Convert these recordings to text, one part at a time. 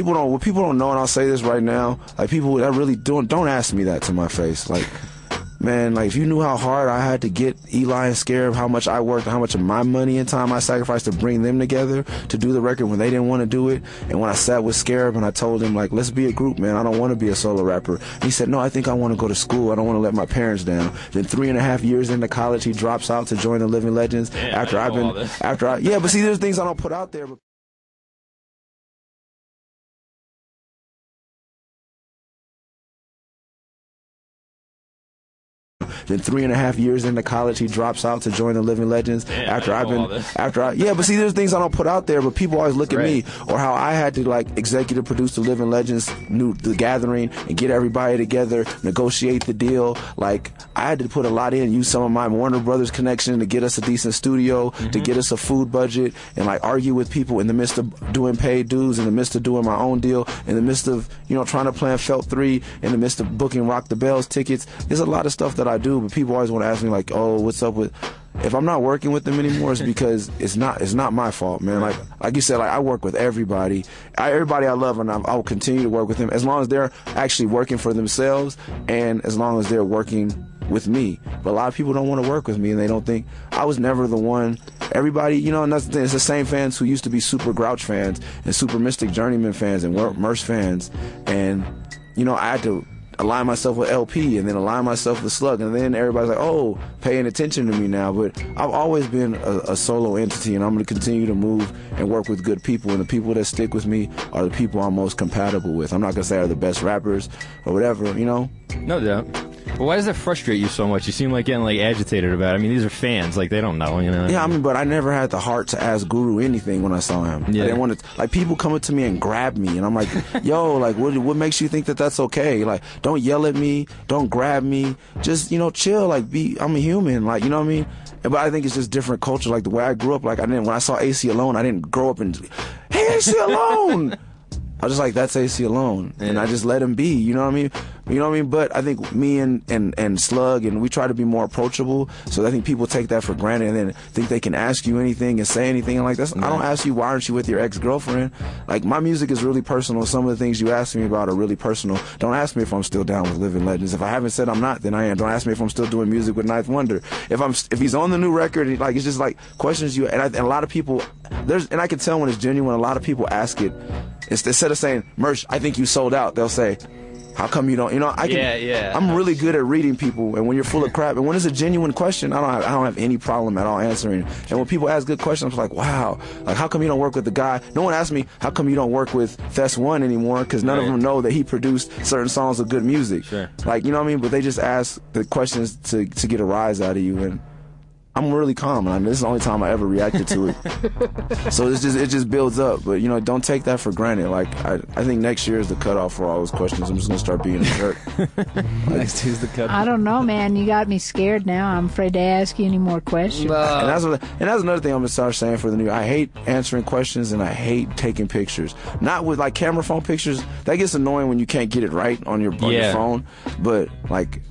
what people don't know, and I'll say this right now, like people that really don't ask me that to my face. Like, man, like if you knew how hard I had to get Eli and Scarab, how much I worked, how much of my money and time I sacrificed to bring them together to do the record when they didn't want to do it. And when I sat with Scarab and I told him, like, let's be a group, man, I don't want to be a solo rapper. He said, no, I think I want to go to school. I don't want to let my parents down. Then 3.5 years into college, he drops out to join the Living Legends. Damn, Yeah, but see, there's things I don't put out there. Then 3.5 years into college, he drops out to join the Living Legends. Yeah, But see, there's things I don't put out there, but people always look at me, or how I had to like executive produce the Living Legends, the Gathering, and get everybody together, negotiate the deal. Like I had to put a lot in, use some of my Warner Brothers connection to get us a decent studio, to get us a food budget, and like argue with people in the midst of doing paid dues, in the midst of doing my own deal, in the midst of trying to plan Felt 3, in the midst of booking Rock the Bells tickets. There's a lot of stuff that I do. But people always want to ask me like, oh, what's up with, if I'm not working with them anymore, it's because it's not my fault, man. Like you said, like I work with everybody. Everybody I love, and I will continue to work with them as long as they're actually working for themselves and as long as they're working with me. But a lot of people don't want to work with me, and they don't think I was never the one. Everybody, and that's the thing, it's the same fans who used to be Super Grouch fans and Super Mystic Journeyman fans and Murs fans, and I had to align myself with LP and then align myself with Slug, and then everybody's like, oh, paying attention to me now. But I've always been a solo entity, and I'm going to continue to move and work with good people, and the people that stick with me are the people I'm most compatible with. I'm not going to say are the best rappers or whatever, No doubt. But why does that frustrate you so much? You seem like getting agitated about it. I mean, these are fans, like they don't know, Yeah, but I never had the heart to ask Guru anything when I saw him. Yeah. I didn't want to, like, people come up to me and grab me, and I'm like, yo, like, what makes you think that that's okay? Like, don't yell at me, don't grab me, just chill. Like, I'm a human, like, you know what I mean? But I think it's just different culture. Like the way I grew up, like when I saw AC Alone, I didn't grow up and, hey, AC Alone. I was just like, that's AC Alone, and I just let him be. You know what I mean? But I think me and Slug, and we try to be more approachable. So I think people take that for granted and then think they can ask you anything and say anything. And like I don't ask you, why aren't you with your ex-girlfriend? Like, my music is really personal. Some of the things you ask me about are really personal. Don't ask me if I'm still down with Living Legends. If I haven't said I'm not, then I am. Don't ask me if I'm still doing music with Ninth Wonder. If he's on the new record, it's just like questions you, and a lot of people, and I can tell when it's genuine. A lot of people ask it. Instead of saying, Murs, I think you sold out, they'll say, how come you don't? I'm really good at reading people, and when you're full of crap, and when it's a genuine question, I don't have any problem at all answering. And when people ask good questions, I'm like, wow, like, how come you don't work with the guy? No one asked me, how come you don't work with Fest One anymore? Because none of them know that he produced certain songs of good music. Sure. Like, you know what I mean? But they just ask the questions to get a rise out of you, and I'm really calm, and this is the only time I ever reacted to it. So it just builds up. But don't take that for granted. Like I think next year is the cutoff for all those questions. I'm just gonna start being a jerk. Next year's the cutoff. I don't know, man. You got me scared now. I'm afraid to ask you any more questions. And that's another thing I'm gonna start saying for the new. I hate answering questions, and I hate taking pictures. Not with like camera phone pictures. That gets annoying when you can't get it right on your phone. But like,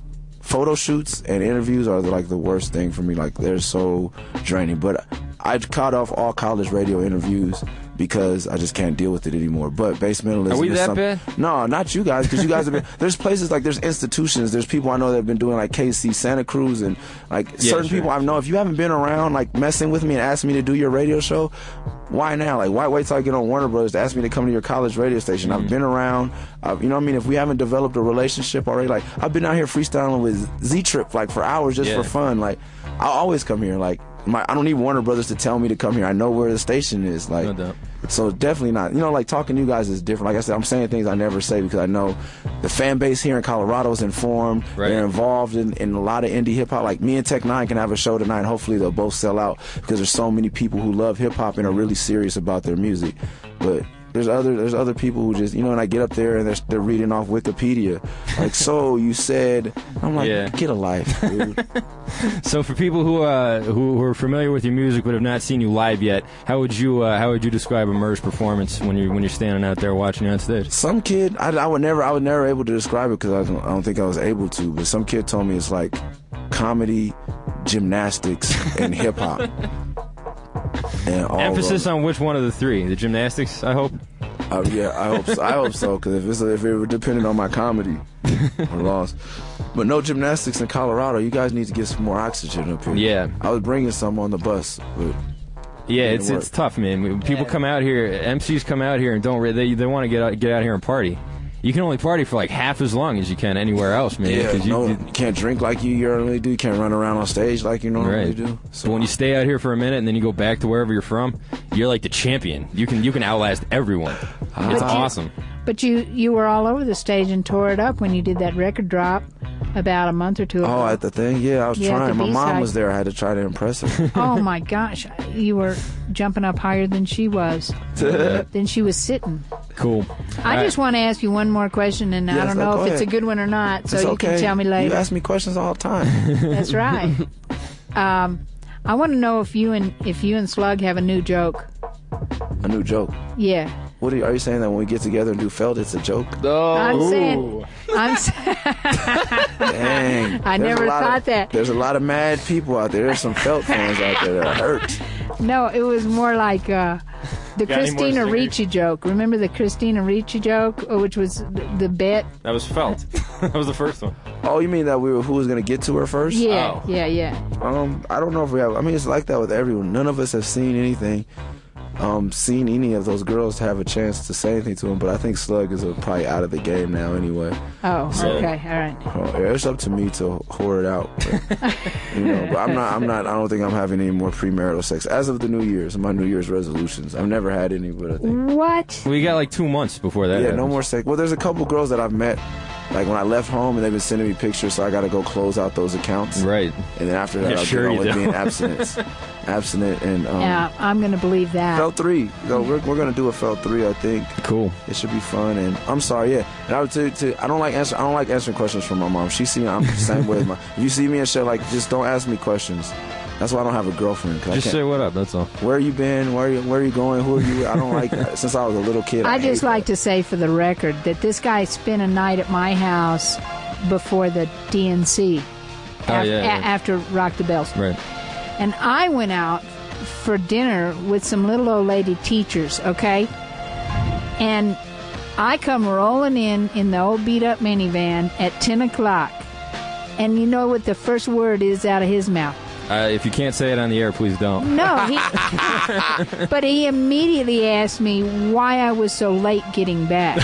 photo shoots and interviews are like the worst thing for me. Like, they're so draining. But I cut off all college radio interviews because I just can't deal with it anymore. But Basementalism, are we that bad? No, not you guys, because you guys have been. There's places, like, there's institutions. There's people I know that have been doing like KC Santa Cruz, and like certain people I know. If you haven't been around like messing with me and asking me to do your radio show, why now? Like, why wait till I get on Warner Brothers to ask me to come to your college radio station? I've been around. You know what I mean? If we haven't developed a relationship already, like, I've been out here freestyling with Z-Trip like for hours just for fun. Like, I'll always come here. Like, I don't need Warner Brothers to tell me to come here. I know where the station is. Like, no doubt. So definitely not. Like, talking to you guys is different. Like I said, I'm saying things I never say because I know the fan base here in Colorado is informed. Right. They're involved in a lot of indie hip hop. Like, me and Tech Nine can have a show tonight, and hopefully they'll both sell out because there's so many people who love hip hop and are really serious about their music. But there's other people who just, and I get up there and they're reading off Wikipedia, like, so you said, I'm like, get a life, dude. So for people who are familiar with your music but have not seen you live yet, how would you describe a Murs performance when you're standing out there watching you on stage? Some kid, I would never able to describe it because I don't think I was able to, but some kid told me it's like comedy, gymnastics, and hip hop. Emphasis on which one of the three? The gymnastics, I hope? Yeah, I hope so. Because if it were dependent on my comedy, we're lost. But no gymnastics in Colorado. You guys need to get some more oxygen up here. Yeah. I was bringing some on the bus, but yeah, it's tough, man. People come out here, MCs come out here and they want to get out here and party. You can only party for like half as long as you can anywhere else, man. Yeah, you can't drink like you normally do. You can't run around on stage like you normally do. So when you stay out here for a minute and then you go back to wherever you're from, you're like the champion. You can outlast everyone. It's awesome. But you were all over the stage and tore it up when you did that record drop about a month or two ago. Oh, at the thing? Yeah, I was trying. My mom was there. I had to try to impress her. Oh, my gosh. You were jumping up higher than she was. Then she was sitting. Cool. I just want to ask you one more question, and I don't know if it's a good one or not, so you can tell me later. You ask me questions all the time. That's right. I want to know if you and Slug have a new joke. A new joke? Yeah. What are you saying that when we get together and do Feld, it's a joke? No. I'm saying. Dang. I never thought that. There's a lot of mad people out there. There's some Feld fans out there that are hurt. No, it was more like the Christina Ricci joke. Remember the Christina Ricci joke, which was the bet? That was Felt. That was the first one. Oh, you mean that who was going to get to her first? Yeah, oh. yeah. I don't know if we have. I mean, it's like that with everyone. None of us have seen anything. Seen any of those girls have a chance to say anything to them, but I think Slug is probably out of the game now anyway. Oh, okay, all right. It's up to me to whore it out. But, but I'm not. I don't think I'm having any more premarital sex as of the New Year's. My New Year's resolutions. I've never had any, but I think. What? We got like 2 months before that. Yeah, happens. no more sex. Well, there's a couple girls that I've met. Like when I left home and they've been sending me pictures, so I got to go close out those accounts. Right. And then after that, I'll get on with being abstinent and. Yeah, I'm going to believe that. Felt 3. No, we're going to do a Felt 3. I think. Cool. It should be fun. And I'm sorry, yeah. And I would I don't like answering questions from my mom. She see me. I'm the same way as my. If you see me and shit, like just don't ask me questions. That's why I don't have a girlfriend. Just say what up, that's all. Where you been? Where are you going? Who are you? I don't like that. Since I was a little kid. I just like to say for the record that this guy spent a night at my house before the DNC. After Rock the Bells. Right. And I went out for dinner with some little old lady teachers, okay? And I come rolling in the old beat-up minivan at 10 o'clock. And you know what the first word is out of his mouth? If you can't say it on the air, please don't. No, but he immediately asked me why I was so late getting back.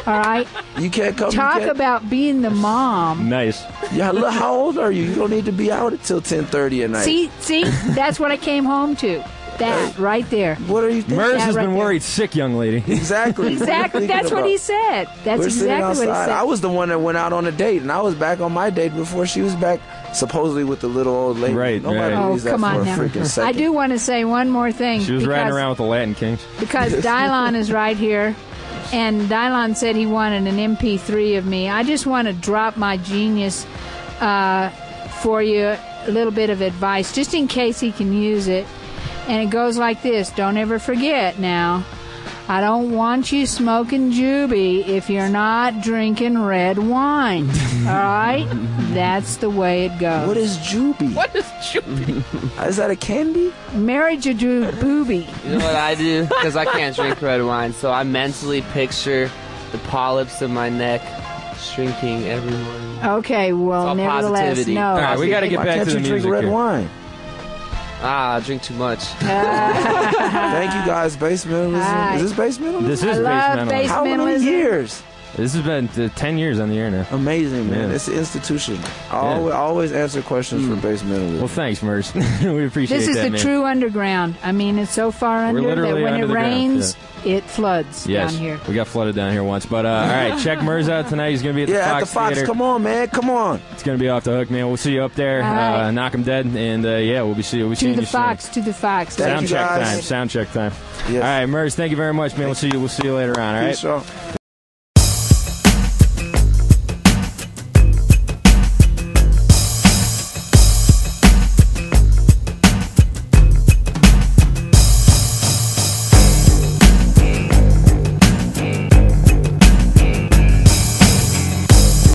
All right? You can't come. Talk about being the mom. Nice. Yeah, look, how old are you? You don't need to be out until 10:30 at night. See, that's what I came home to. That right there. What are you thinking? Murs has been worried sick, young lady. Exactly. Exactly. That's what he said. That's exactly what he said. I was the one that went out on a date, and I was back on my date before she was back, supposedly with the little old lady. Right. Nobody believes that come on for now. a freaking second. I do want to say one more thing. She was riding around with the Latin Kings. Because Dylon is right here, and Dylon said he wanted an MP3 of me. I just want to drop my genius for you, a little bit of advice, just in case he can use it. And it goes like this. Don't ever forget now. I don't want you smoking Juby if you're not drinking red wine. All right? That's the way it goes. What is Juby? What is Juby? Is that a candy? Marriage a booby. You know what I do? Because I can't drink red wine, so I mentally picture the polyps in my neck shrinking every morning. Okay, well, nevertheless, positivity. no. All right, we got to get back to the music. Why can't you drink red wine? I drink too much. Thank you guys, Basementalism. Is this Basementalism? This is I love Basementalism. How many years? This has been 10 years on the air now. Amazing, man. Yeah. It's an institution. I always answer questions for Basementalism. Well, thanks, Murs. We appreciate that, This is the man. true underground. I mean, it's so far under that literally when under it the ground, rains, it floods Yes, down here. we got flooded down here once. But, all right, check Murs out tonight. He's going to be at the Fox at the Fox. Theater. Come on, man. Come on. It's going to be off the hook, man. We'll see you up there. All right. Knock 'em dead. And, we'll be seeing you To the soon. Fox, to the Fox. Thank Sound you, check guys. time. Sound check time. Yes. All right, Murs, thank you very much, man. We'll see you later on, all right? Peace, y'all.